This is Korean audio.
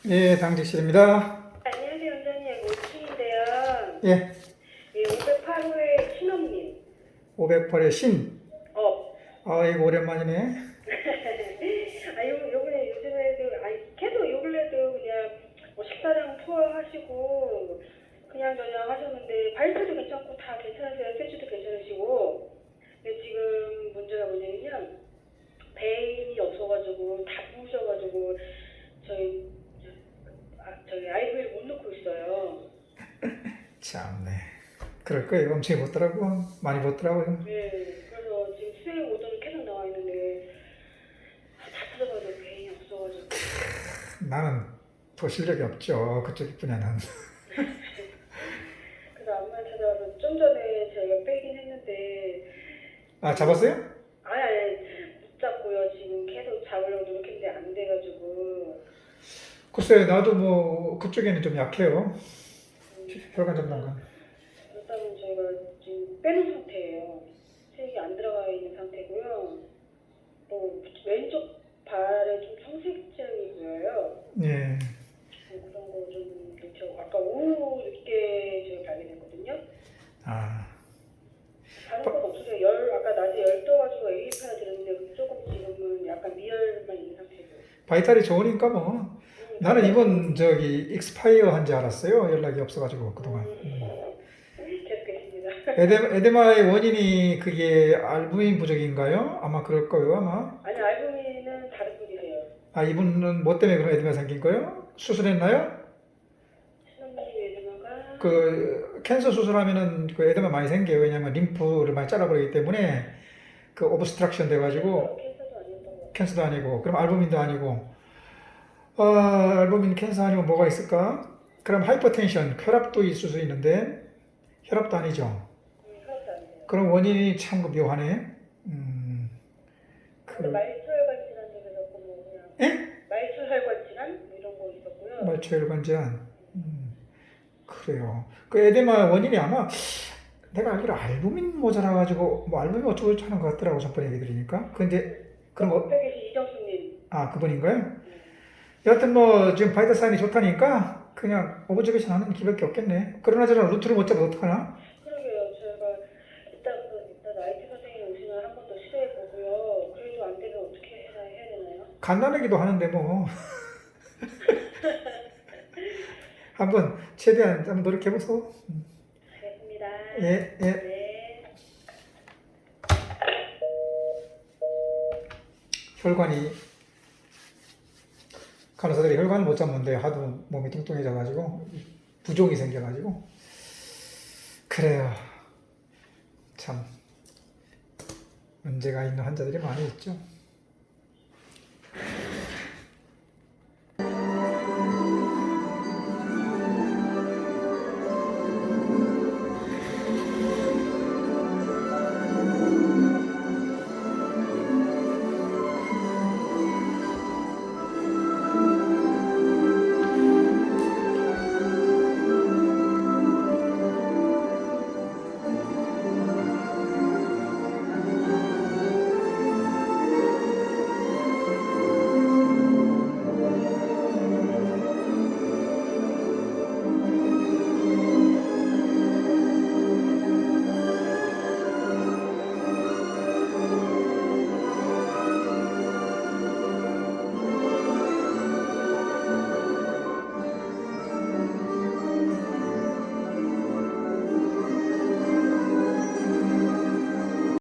예, 당직실입니다. 안녕하세요, 원장님. 5층인데요. 예, 508호의 신업님. 508의 신. 아이고, 오랜만이네. 요즘에도, 계속 요 근래도 그냥 뭐 식사량 투어하시고, 그냥 저냥 하셨는데, 발표도 괜찮고 다 괜찮으세요. 세주도 괜찮으시고. 근데 지금 문제가 뭐냐면요. 배임이 없어가지고, 다 부으셔가지고, 저희 아이브이를 못 넣고 있어요. 참네. 그럴 거예요. 엄청 벗더라고. 많이 벗더라고요. 네, 그래서 지금 수액 오더는 계속 나와 있는데 다 찾아봐도 배인이 없어가지고. 나는 더 실력이 없죠. 그쪽 분야는. 그래서 안만 찾아와서 좀 전에 저희가 빼긴 했는데. 아, 잡았어요? 아니 못 잡고요. 지금 계속 잡으려고 노력했는데 안 돼가지고. 글쎄, 나도 뭐 그쪽에는 좀 약해요. 혈관 전문가. 일단은 저희가 지금 빼는 상태예요. 색이 안 들어가 있는 상태고요. 또 왼쪽 발에 좀 청색증이 보여요. 예. 그런 거 좀 아까 오후 늦게 제가 발견했거든요. 아, 다른 건 없어요. 아까 낮에 열 떠가지고 에이파라 들었는데 조금 지금은 약간 미열만 있는 상태고. 바이탈이 좋으니까 뭐. 나는 이번 익스파이어 한 줄 알았어요. 연락이 없어가지고 그동안. 계속했습니다. 에데마의 원인이 그게 알부민 부족인가요? 아마 그럴 거예요, 아마. 아니 알부민은 다른 분이세요. 아, 이분은 뭐 때문에 그런 에데마 생긴 거예요? 수술했나요? 신혼님 에드마가 그 캔서 수술하면은 그 에데마 많이 생겨요. 왜냐면 림프를 많이 잘라버리기 때문에 그 오브스트럭션 돼가지고 캔서도 아니었던 것 같아요. 캔서도 아니고 그럼 알부민도 아니고 알부민 캔서 아니면 뭐가 있을까? 그럼 하이퍼텐션 혈압도 있을 수 있는데 혈압도 아니죠. 그것도 아니에요. 그럼 원인이 참 묘하네. 근데 말초혈관 질환도 있었고 뭐 그냥 예? 말초혈관 질환 뭐 이런 거 있었고요. 말초혈관 질환. 그래요. 그 에데마 원인이 아마 내가 알기로 알부민 모자라가지고 뭐 알부민 어쩌고 저쩌고 하는 것 같더라고 전번에 얘기 들으니까. 근데 그런 거, 옆에 계신 이정수님. 아 그분인가요? 여하튼 뭐 지금 바이터 사인이 좋다니까 그냥 오버저베이션 하는 길밖에 없겠네. 그러나 저런 루트를 못 잡아도 어떡하나? 그러게요. 저희가 일단 IT 선생님 오시면 한 번 더 시도해 보고요. 그래도 안 되면 어떻게 해야 되나요? 간단하기도 하는데 뭐 한번 최대한 한번 노력해보소. 알겠습니다. 예, 예. 네. 혈관이 간호사들이 혈관을 못 잡는데 하도 몸이 뚱뚱해져가지고 부종이 생겨가지고 그래요. 참 문제가 있는 환자들이 많이 있죠.